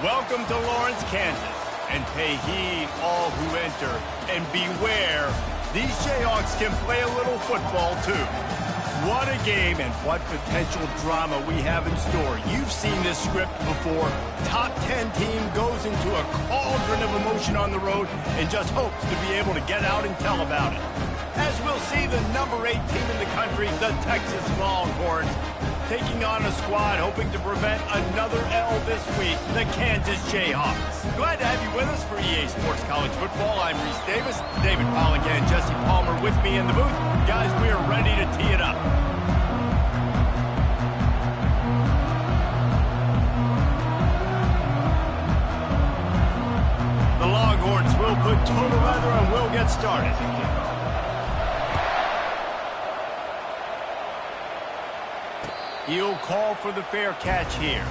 Welcome to Lawrence, Kansas, and pay heed all who enter, and beware, these Jayhawks can play a little football too. What a game and what potential drama we have in store. You've seen this script before. Top 10 team goes into a cauldron of emotion on the road and just hopes to be able to get out and tell about it. As we'll see the number 8 team in the country, the Texas Longhorns, taking on a squad hoping to prevent another L this week, the Kansas Jayhawks. Glad to have you with us for EA Sports College Football. I'm Reese Davis, David Pollock and Jesse Palmer with me in the booth. Guys, we are ready to tee it up. The Longhorns will put total leather and we'll get started. He'll call for the fair catch here.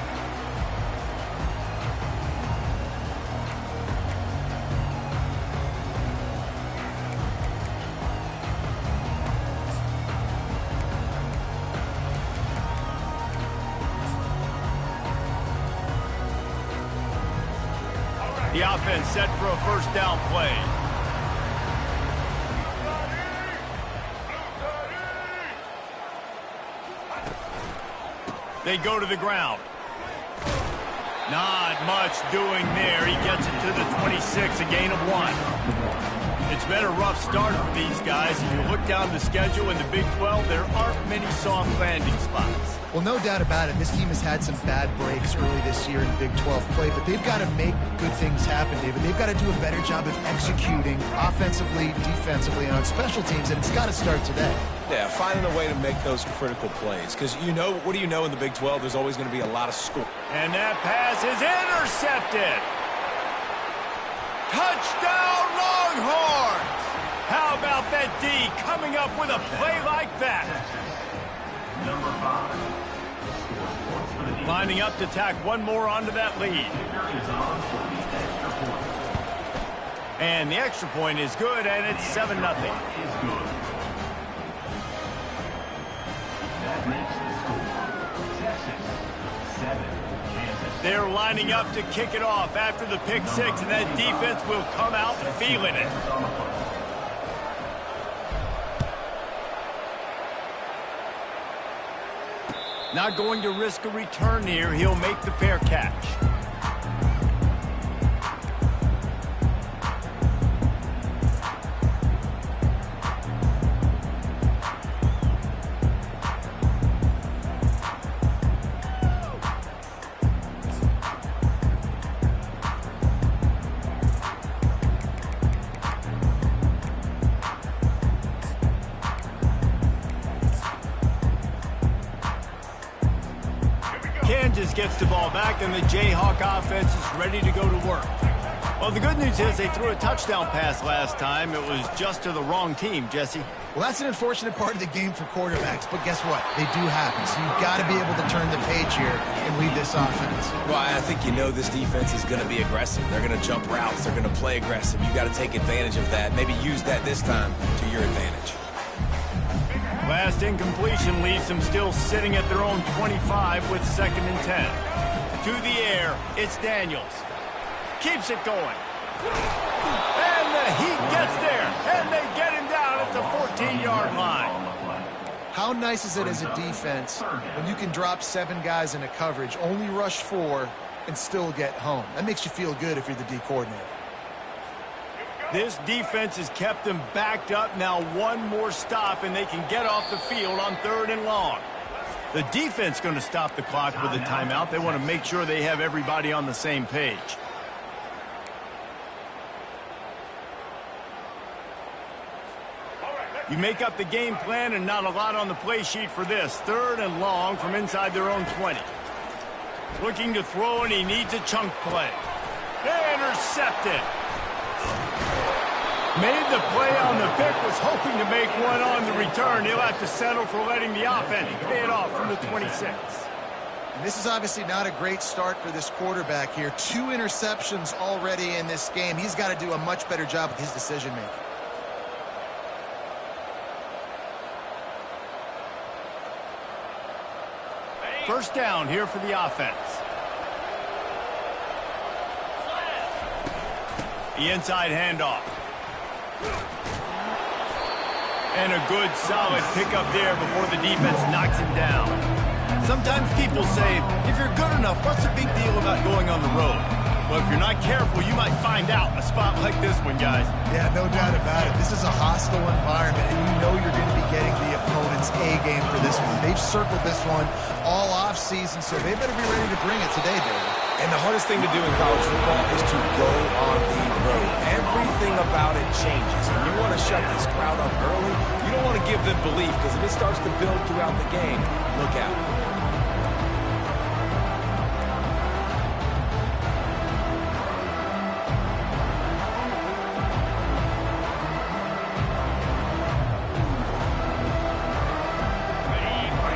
The offense set for a first down play. They go to the ground. Not much doing there. He gets it to the 26, a gain of 1. It's been a rough start for these guys. If you look down the schedule in the Big 12, there aren't many soft landing spots. Well, no doubt about it. This team has had some bad breaks early this year in Big 12 play, but they've got to make good things happen, David. They've got to do a better job of executing offensively, defensively, and on special teams, and it's got to start today. Yeah, finding a way to make those critical plays. Because, you know, what do you know in the Big 12? There's always going to be a lot of score. And that pass is intercepted. Touchdown, Longhorns! How about that D coming up with a play like that? Number 5. Lining up to tack one more onto that lead. And the extra point is good, and it's 7-0. They're lining up to kick it off after the pick 6, and that defense will come out feeling it. Not going to risk a return here. He'll make the fair catch. Kansas gets the ball back, and the Jayhawk offense is ready to go to work. Well, the good news is they threw a touchdown pass last time. It was just to the wrong team, Jesse. Well, that's an unfortunate part of the game for quarterbacks, but guess what? They do happen, so you've got to be able to turn the page here and lead this offense. Well, I think you know this defense is going to be aggressive. They're going to jump routes. They're going to play aggressive. You've got to take advantage of that. Maybe use that this time to your advantage. Last incompletion leaves them still sitting at their own 25 with 2nd and 10. To the air, it's Daniels. Keeps it going. And the Heat gets there, and they get him down at the 14-yard line. How nice is it as a defense when you can drop 7 guys into coverage, only rush 4, and still get home? That makes you feel good if you're the D coordinator. This defense has kept them backed up. Now one more stop, and they can get off the field on 3rd and long. The defense going to stop the clock with a timeout. They want to make sure they have everybody on the same page. You make up the game plan, and not a lot on the play sheet for this. 3rd and long from inside their own 20. Looking to throw, and he needs a chunk play. Intercepted. Made the play on the pick, was hoping to make one on the return. He'll have to settle for letting the offense pay it off from the 26. And this is obviously not a great start for this quarterback here. 2 interceptions already in this game. He's got to do a much better job with his decision-making. First down here for the offense. The inside handoff. And a good, solid pickup there before the defense knocks him down. Sometimes people say, if you're good enough, what's the big deal about going on the road? Well, if you're not careful, you might find out in a spot like this one, guys. Yeah, no doubt about it. This is a hostile environment, and you know you're going to be getting the opponent's A-game for this one. They've circled this one all off-season, so they better be ready to bring it today, David. And the hardest thing to do in college football is to go on the road. Everything about it changes. And you want to shut this crowd up early. You don't want to give them belief, because if it starts to build throughout the game, look out.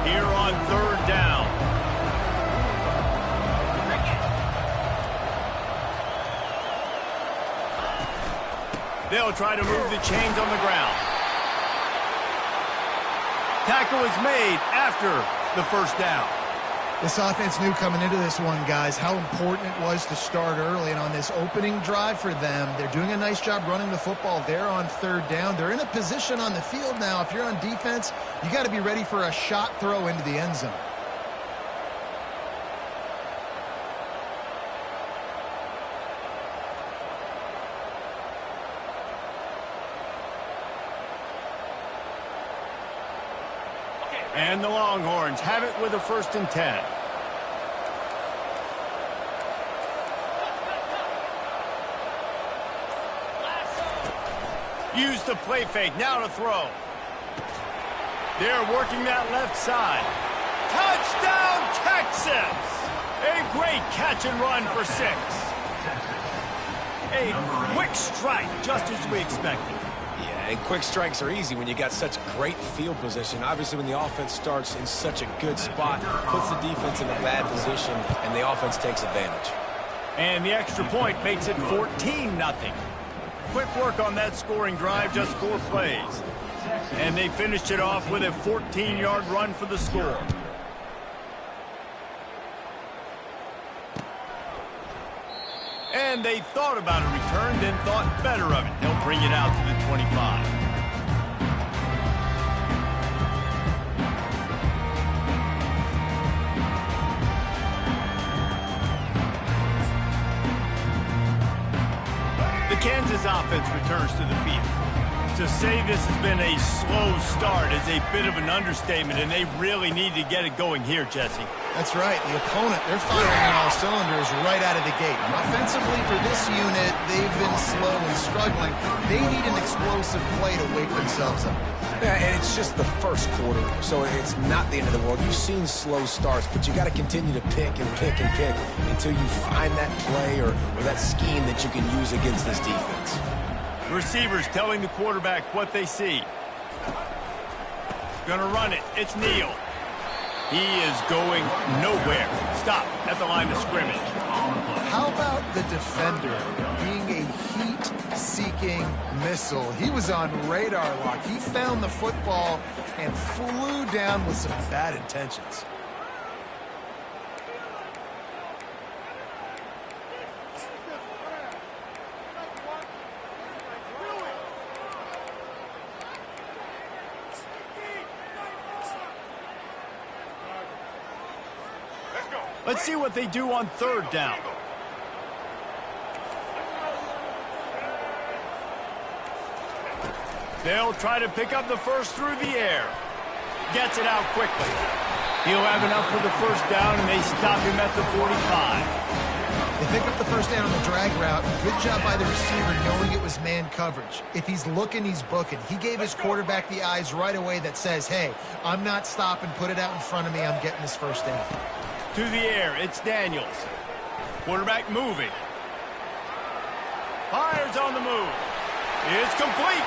Here on third down. They'll try to move the chains on the ground. Tackle is made after the first down. This offense knew coming into this one, guys, how important it was to start early. And on this opening drive for them, they're doing a nice job running the football. They're on third down. They're in a position on the field now. If you're on defense, you got to be ready for a shot throw into the end zone. And the Longhorns have it with a 1st and 10. Use the play fake, now to throw. They're working that left side. Touchdown, Texas! A great catch and run for 6. A quick strike, just as we expected. Yeah, and quick strikes are easy when you got such great field position. Obviously, when the offense starts in such a good spot, puts the defense in a bad position, and the offense takes advantage. And the extra point makes it 14-0. Quick work on that scoring drive, just 4 plays. And they finished it off with a 14-yard run for the score. And they thought about a return, then thought better of it. They'll bring it out to the 25. The Kansas offense returns to the field. To say this has been a slow start is a bit of an understatement, and they really need to get it going here, Jesse. That's right. The opponent, they're firing on all cylinders right out of the gate. Offensively, for this unit, they've been slow and struggling. They need an explosive play to wake themselves up. Yeah, and it's just the first quarter, so it's not the end of the world. You've seen slow starts, but you got to continue to pick and pick and pick until you find that play or that scheme that you can use against this defense. Receivers telling the quarterback what they see. Gonna run it. It's Neal. He is going nowhere. Stop at the line of scrimmage. How about the defender being a heat-seeking missile? He was on radar lock. He found the football and flew down with some bad intentions. Let's see what they do on third down. They'll try to pick up the first through the air. Gets it out quickly. He'll have enough for the first down, and they stop him at the 45. They pick up the first down on the drag route. Good job by the receiver knowing it was man coverage. If he's looking, he's booking. He gave his quarterback the eyes right away that says, hey, I'm not stopping. Put it out in front of me. I'm getting this first down. To the air, it's Daniels. Quarterback moving. Fires on the move. It's complete.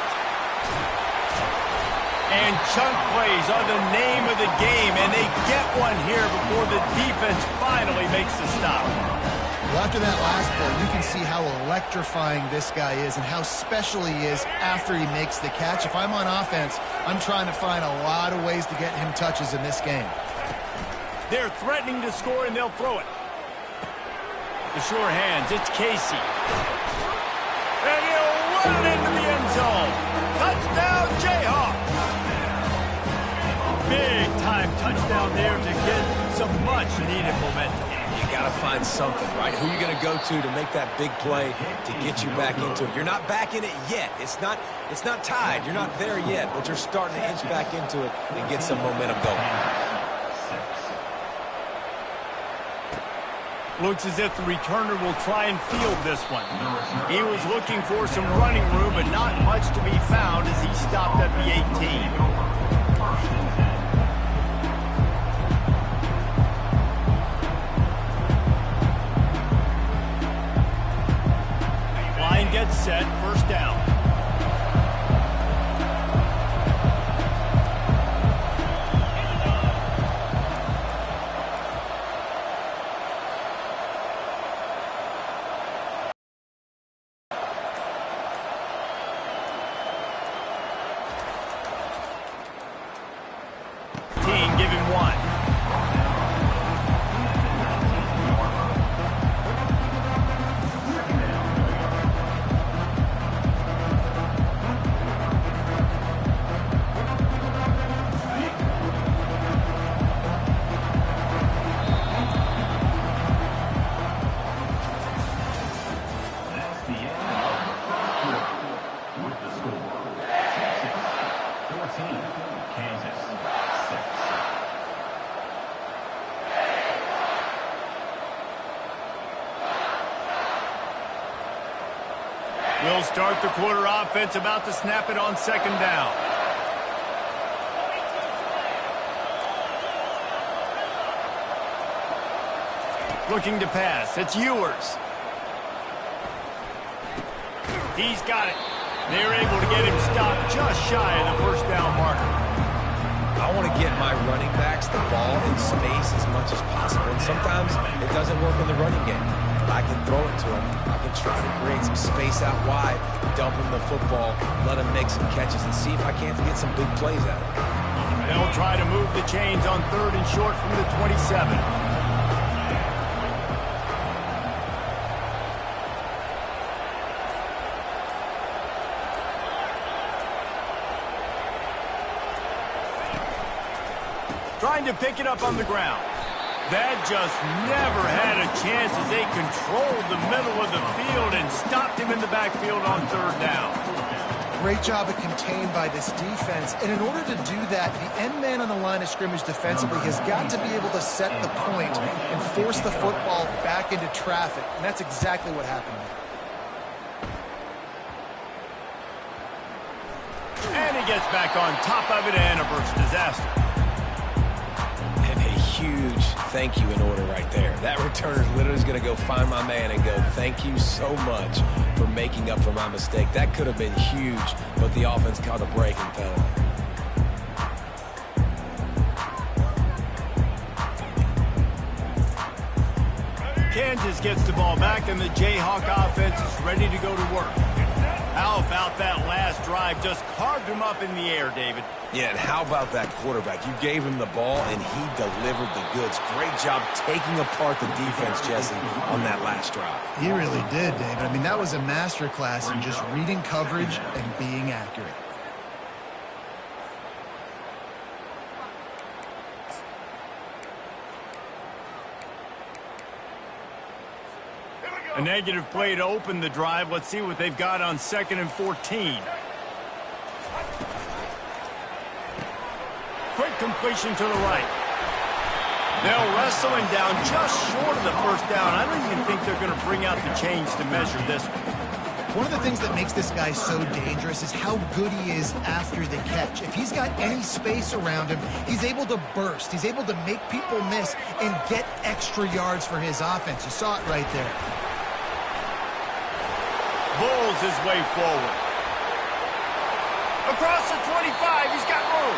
And chunk plays are the name of the game, and they get one here before the defense finally makes the stop. Well, after that last play, you can see how electrifying this guy is and how special he is after he makes the catch. If I'm on offense, I'm trying to find a lot of ways to get him touches in this game. They're threatening to score, and they'll throw it. The sure hands, it's Casey. And he'll run it into the end zone. Touchdown, Jayhawks. Big-time touchdown there to get some much-needed momentum. You got to find something, right? Who are you going to go to make that big play to get you back into it? You're not back in it yet. It's not tied. You're not there yet, but you're starting to inch back into it and get some momentum going. Looks as if the returner will try and field this one. He was looking for some running room, but not much to be found as he stopped at the 18. Line gets set, first down. Give him one. That's the end of the first quarter with the score Texas 14, Kansas 6. We'll start the quarter offense, about to snap it on second down. Looking to pass. It's Ewers. He's got it. They're able to get him stopped just shy of the first down marker. I want to get my running backs the ball in space as much as possible. And sometimes it doesn't work in the running game. But I can throw it to them. I can try to create some space out wide, dump him the football, let him make some catches, and see if I can't get some big plays out of it. They'll try to move the chains on third and short from the 27. Trying to pick it up on the ground. That just never had a chance as they controlled the middle of the field and stopped him in the backfield on third down. Great job of contained by this defense. And in order to do that, the end man on the line of scrimmage defensively has got to be able to set the point and force the football back into traffic. And that's exactly what happened. And he gets back on top of it and averts disaster. Huge thank you in order right there. That returner literally is going to go find my man and go, thank you so much for making up for my mistake. That could have been huge, but the offense caught a break and fell. Kansas gets the ball back, and the Jayhawk offense is ready to go to work. How about that last drive? Just carved him up in the air, David. Yeah, and how about that quarterback? You gave him the ball, and he delivered the goods. Great job taking apart the defense, Jesse, on that last drive. He really did, David. I mean, that was a masterclass in just reading coverage and being accurate. A negative play to open the drive. Let's see what they've got on 2nd and 14. Quick completion to the right. They'll wrestle him down just short of the first down. I don't even think they're going to bring out the chains to measure this one. One of the things that makes this guy so dangerous is how good he is after the catch. If he's got any space around him, he's able to burst. He's able to make people miss and get extra yards for his offense. You saw it right there. Bulls his way forward. Across the 25, he's got room.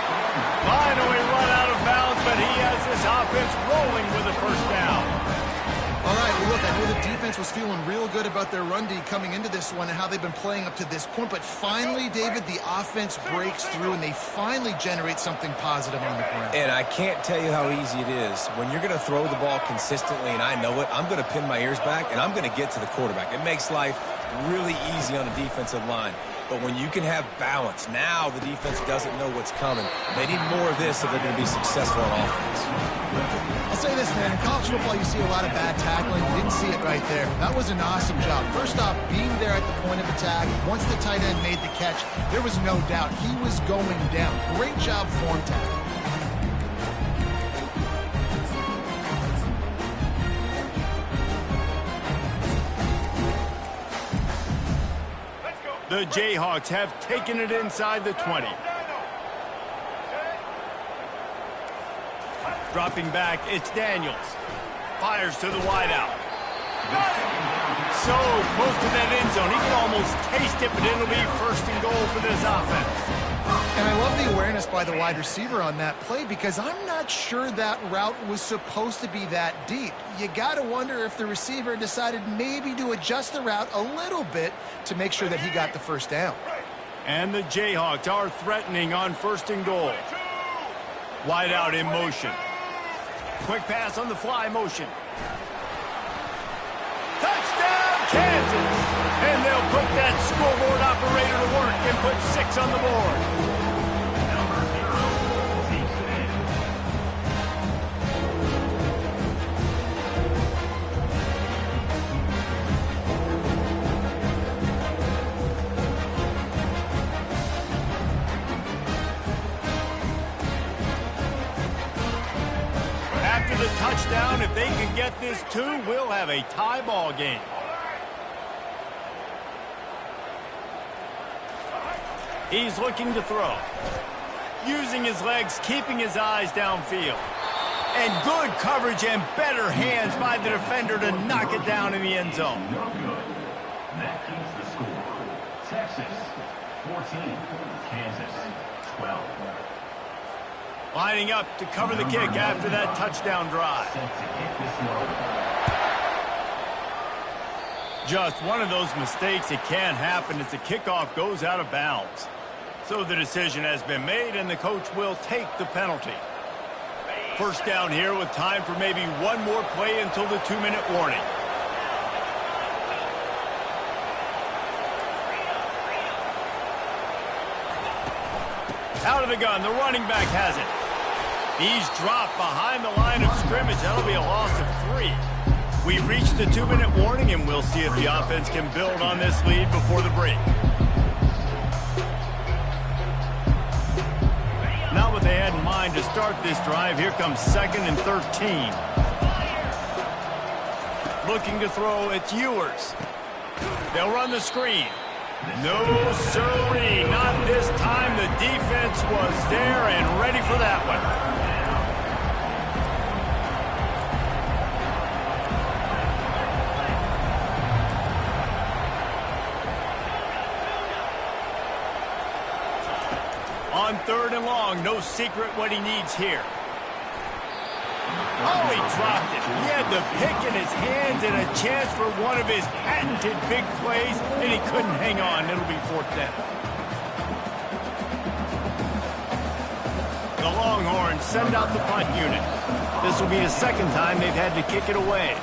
Finally run out of bounds, but he has this offense rolling with a first down. All right, well, look, I know the defense was feeling real good about their run D coming into this one and how they've been playing up to this point, but finally, David, the offense breaks through and they finally generate something positive on the ground. And I can't tell you how easy it is. When you're going to throw the ball consistently, and I know it, I'm going to pin my ears back, and I'm going to get to the quarterback. It makes life really easy on the defensive line. But when you can have balance, now the defense doesn't know what's coming. They need more of this if they're going to be successful on offense. I'll say this, man. In college football, you see a lot of bad tackling. You didn't see it right there. That was an awesome job. First off, being there at the point of attack. Once the tight end made the catch, there was no doubt he was going down. Great job form tackling. The Jayhawks have taken it inside the 20. Dropping back, it's Daniels. Fires to the wideout. So close to that end zone. He can almost taste it, but it'll be first and goal for this offense. And I love the awareness by the wide receiver on that play because I'm not sure that route was supposed to be that deep. You got to wonder if the receiver decided maybe to adjust the route a little bit to make sure that he got the first down. And the Jayhawks are threatening on first and goal. Wide out in motion. Quick pass on the fly motion. Touchdown, Kansas! And they'll put that scoreboard operator to work and put 6 on the board. After the touchdown, if they can get this 2, we'll have a tie ball game. He's looking to throw. Using his legs, keeping his eyes downfield. And good coverage and better hands by the defender to knock it down in the end zone. No good. That keeps the score. Texas 14, Kansas 12. Lining up to cover the kick after that touchdown drive. Just one of those mistakes that can happen as the kickoff goes out of bounds. So the decision has been made, and the coach will take the penalty. First down here with time for maybe one more play until the 2-minute warning. Out of the gun, the running back has it. He's dropped behind the line of scrimmage. That'll be a loss of 3. We reached the 2-minute warning, and we'll see if the offense can build on this lead before the break. Not what they had in mind to start this drive. Here comes 2nd and 13. Looking to throw, it's Ewers. They'll run the screen. No, sirree, not this time. The defense was there and ready for that one. On 3rd and long, no secret what he needs here. Oh, he dropped it. He had the pick in his hands and a chance for one of his patented big plays, and he couldn't hang on. It'll be 4th down. The Longhorns send out the punt unit. This will be the 2nd time they've had to kick it away.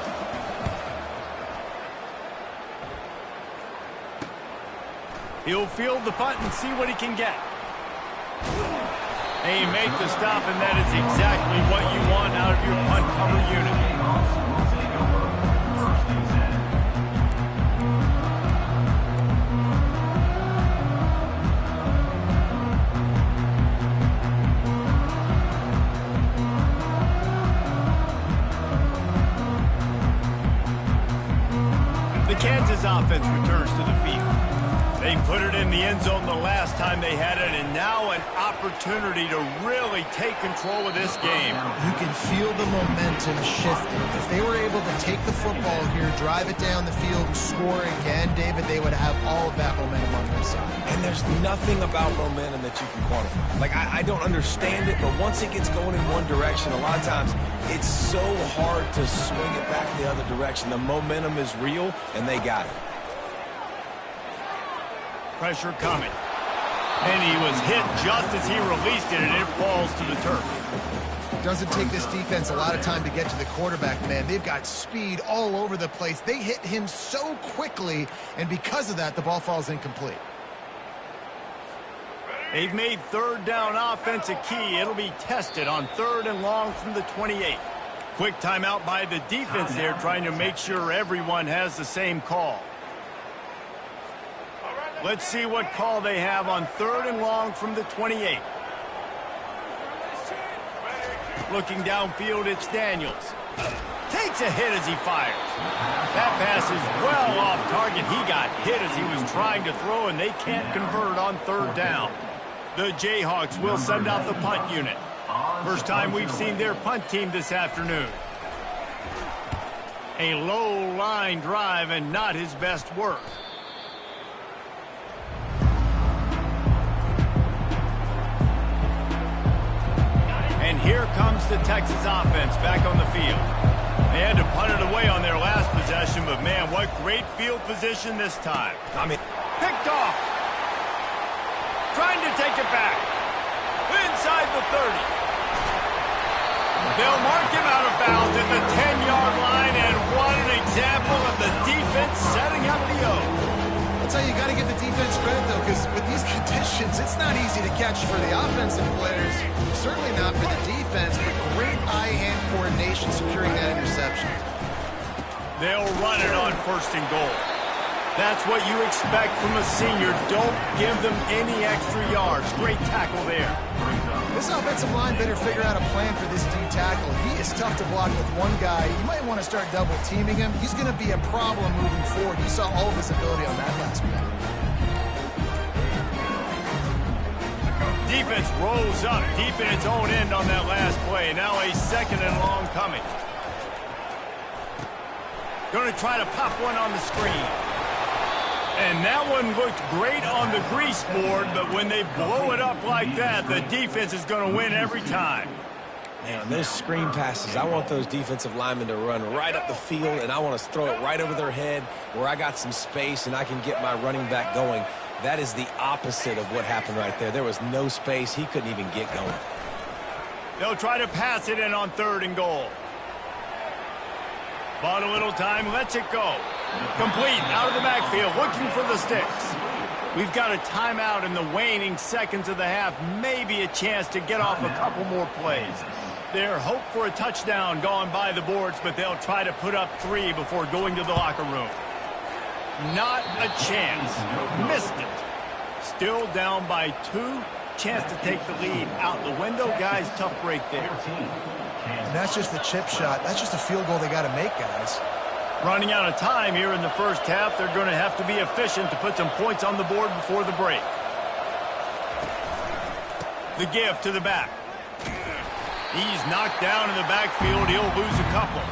He'll field the punt and see what he can get. And you make the stop, and that is exactly what you want out of your punt cover unit. The Kansas offense returns to the field. They put it in the end zone the last time they had it, and now an opportunity to really take control of this game. You can feel the momentum shifting. If they were able to take the football here, drive it down the field, and score again, David, they would have all of that momentum on their side. And there's nothing about momentum that you can quantify. Like, I don't understand it, but once it gets going in one direction, a lot of times it's so hard to swing it back the other direction. The momentum is real, and they got it. Pressure coming. And he was hit just as he released it, and it falls to the turf. Doesn't take this defense a lot of time to get to the quarterback, man. They've got speed all over the place. They hit him so quickly, and because of that, the ball falls incomplete. They've made third down offense a key. It'll be tested on 3rd and long from the 28. Quick timeout by the defense there, trying to make sure everyone has the same call. Let's see what call they have on 3rd and long from the 28. Looking downfield, it's Daniels. Takes a hit as he fires. That pass is well off target. He got hit as he was trying to throw, and they can't convert on 3rd down. The Jayhawks will send out the punt unit. First time we've seen their punt team this afternoon. A low line drive and not his best work. And here comes the Texas offense back on the field. They had to punt it away on their last possession, but man, what great field position this time. Picked off. Trying to take it back. Inside the 30. They'll mark him out of bounds at the 10-yard line, and what an example of the defense setting up the O. That's how you got to give the defense credit, though, because with these conditions, it's not easy to catch for the offensive players. Certainly not for the defense, but great eye-hand coordination securing that interception. They'll run it on 1st and goal. That's what you expect from a senior. Don't give them any extra yards. Great tackle there. This offensive line better figure out a plan for this D tackle. He is tough to block with one guy. You might want to start double-teaming him. He's going to be a problem moving forward. You saw all of his ability on that last play. Defense rolls up deep in its own end on that last play. Now a 2nd and long coming. Going to try to pop one on the screen. And that one looked great on the grease board, but when they blow it up like that, the defense is going to win every time. Man, those screen passes, I want those defensive linemen to run right up the field, and I want to throw it right over their head where I got some space and I can get my running back going. That is the opposite of what happened right there. There was no space. He couldn't even get going. They'll try to pass it in on 3rd and goal. Bought a little time, lets it go. Complete, out of the backfield, looking for the sticks. We've got a timeout in the waning seconds of the half. Maybe a chance to get off a couple more plays. Their hope for a touchdown gone by the boards, but they'll try to put up 3 before going to the locker room. Not a chance. Missed it. Still down by 2. Chance to take the lead out the window. Guys, tough break there. And that's just the chip shot. That's just a field goal they got to make, guys. Running out of time here in the first half. They're going to have to be efficient to put some points on the board before the break. The give to the back. He's knocked down in the backfield. He'll lose a couple.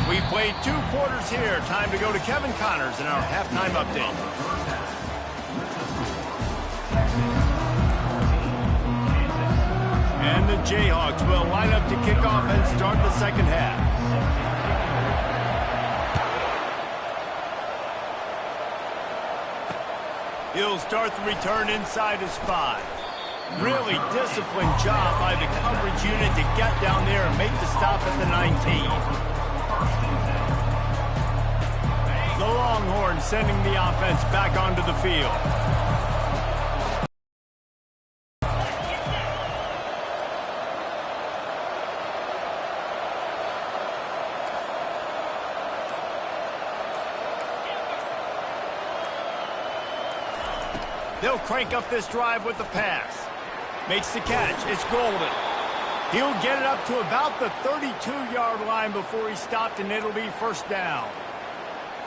We've played 2 quarters here. Time to go to Kevin Connors in our halftime update. And the Jayhawks will line up to kick off and start the second half. He'll start the return inside his 5. Really disciplined job by the coverage unit to get down there and make the stop at the 19. The Longhorns sending the offense back onto the field. They'll crank up this drive with the pass. Makes the catch. It's Golden. He'll get it up to about the 32-yard line before he stopped, and it'll be 1st down.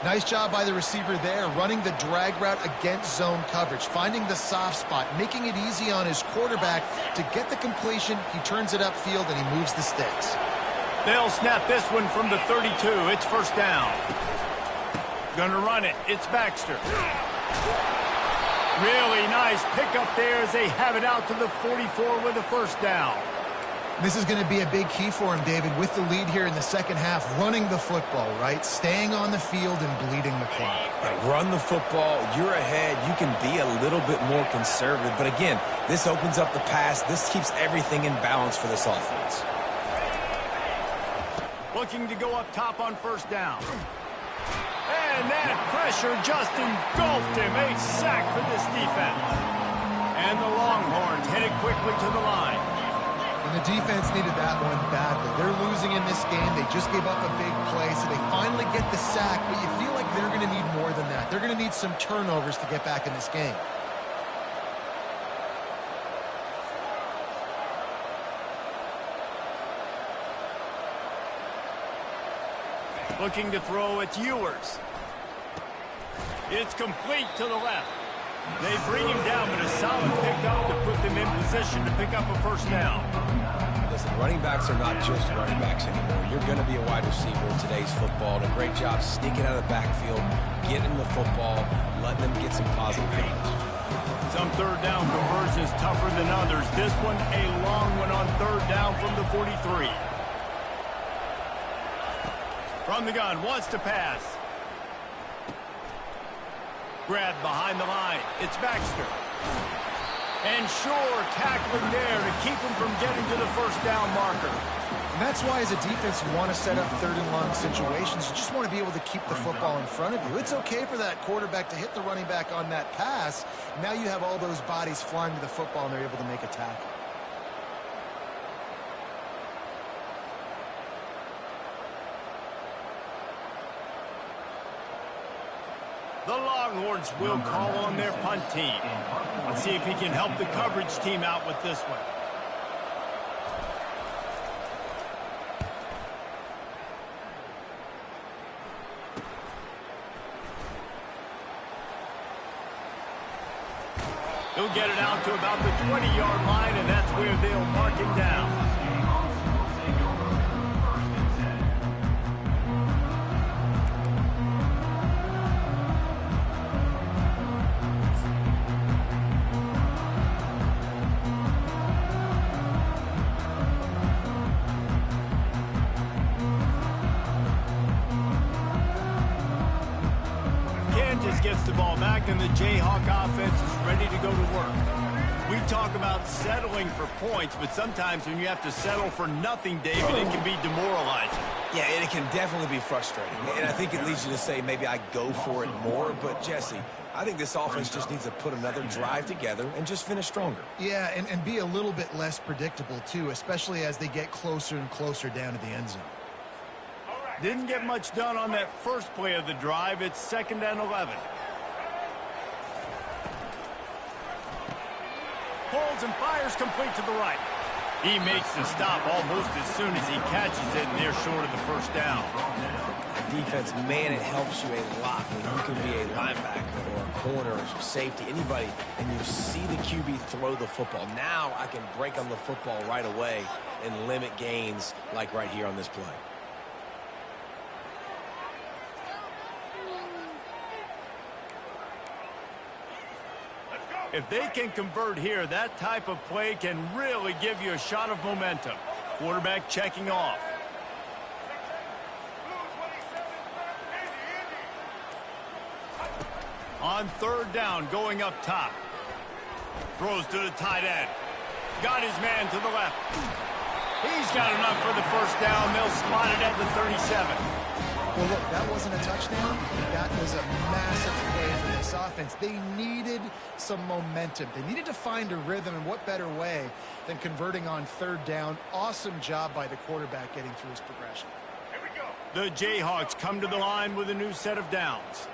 Nice job by the receiver there, running the drag route against zone coverage, finding the soft spot, making it easy on his quarterback to get the completion. He turns it upfield, and he moves the sticks. They'll snap this one from the 32. It's 1st down. Gonna run it. It's Baxter. Really nice pickup there as they have it out to the 44 with a 1st down. This is going to be a big key for him, David, with the lead here in the second half, running the football, right? Staying on the field and bleeding the clock. Right, run the football. You're ahead. You can be a little bit more conservative. But again, this opens up the pass. This keeps everything in balance for this offense. Looking to go up top on first down. And that pressure just engulfed him. A sack for this defense. And the Longhorns headed quickly to the line. And the defense needed that one badly. They're losing in this game. They just gave up a big play, so they finally get the sack, but you feel like they're going to need more than that. They're going to need some turnovers to get back in this game. Looking to throw, it's Ewers. It's complete to the left. They bring him down, but a solid pickup to put them in position to pick up a first down. Listen, running backs are not just running backs anymore. You're going to be a wide receiver in today's football. And a great job sneaking out of the backfield, getting the football, letting them get some positive yards. Some third down conversions tougher than others. This one, a long one on third down from the 43. From the gun, wants to pass. Grab behind the line. It's Baxter. And Shore tackling there to keep him from getting to the first down marker. And that's why as a defense you want to set up third and long situations. You just want to be able to keep the football in front of you. It's okay for that quarterback to hit the running back on that pass. Now you have all those bodies flying to the football and they're able to make a tackle. The Longhorns will call on their punt team. Let's see if he can help the coverage team out with this one. He'll get it out to about the 20-yard line, and that's where they'll mark him down. Gets the ball back, and the Jayhawk offense is ready to go to work. We talk about settling for points, but sometimes when you have to settle for nothing, David, it can be demoralizing. Yeah, and it can definitely be frustrating. And I think it leads you to say maybe I go for it more. But, Jesse, I think this offense just needs to put another drive together and just finish stronger. Yeah, and be a little bit less predictable, too, especially as they get closer and closer down to the end zone. Didn't get much done on that first play of the drive. It's 2nd and 11. Pulls and fires complete to the right. He makes the stop almost as soon as he catches it, and they're short of the first down. Defense, man, it helps you a lot when you can be a linebacker or a corner or safety, anybody, and you see the QB throw the football. Now I can break on the football right away and limit gains like right here on this play. If they can convert here, that type of play can really give you a shot of momentum. Quarterback checking off. On third down, going up top. Throws to the tight end. Got his man to the left. He's got enough for the first down. They'll spot it at the 37. Well, look, that wasn't a touchdown. That was a massive play for this offense. They needed some momentum. They needed to find a rhythm, and what better way than converting on third down. Awesome job by the quarterback getting through his progression. Here we go. The Jayhawks come to the line with a new set of downs.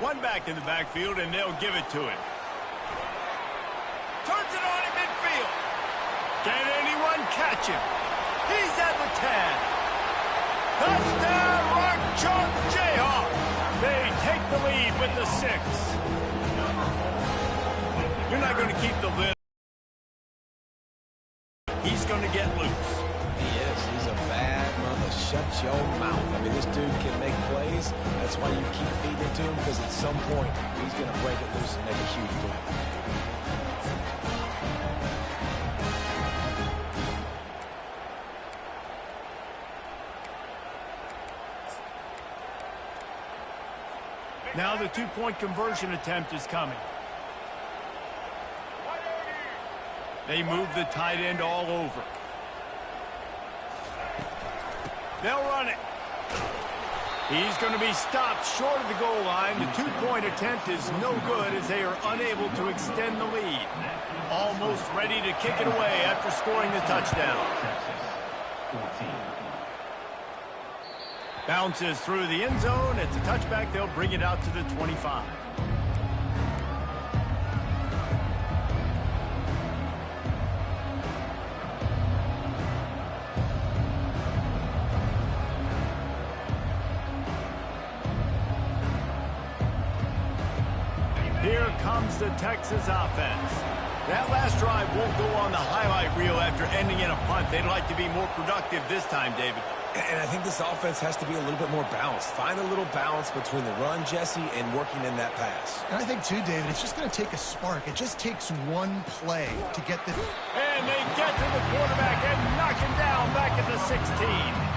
One back in the backfield, and they'll give it to him. Turns it on in midfield. Can anyone catch him? He's at the 10. Touchdown, Rock Chalk Jayhawks. They take the lead with the 6. You're not going to keep the lid. He's going to get loose. He is. He's a bad mother. Shut your mouth. I mean, this dude can make plays. That's why you keep feeding it to him, because at some point, he's going to break it loose and make a huge play. Now the two-point conversion attempt is coming. They move the tight end all over. They'll run it. He's going to be stopped short of the goal line. The two-point attempt is no good as they are unable to extend the lead. Almost ready to kick it away after scoring the touchdown. Bounces through the end zone. It's a touchback. They'll bring it out to the 25. Here comes the Texas offense. That last drive won't go on the highlight reel after ending in a punt. They'd like to be more productive this time, David. And I think this offense has to be a little bit more balanced. Find a little balance between the run, Jesse, and working in that pass. And I think, too, David, it's just going to take a spark. It just takes one play to get the... And they get to the quarterback and knock him down back at the 16.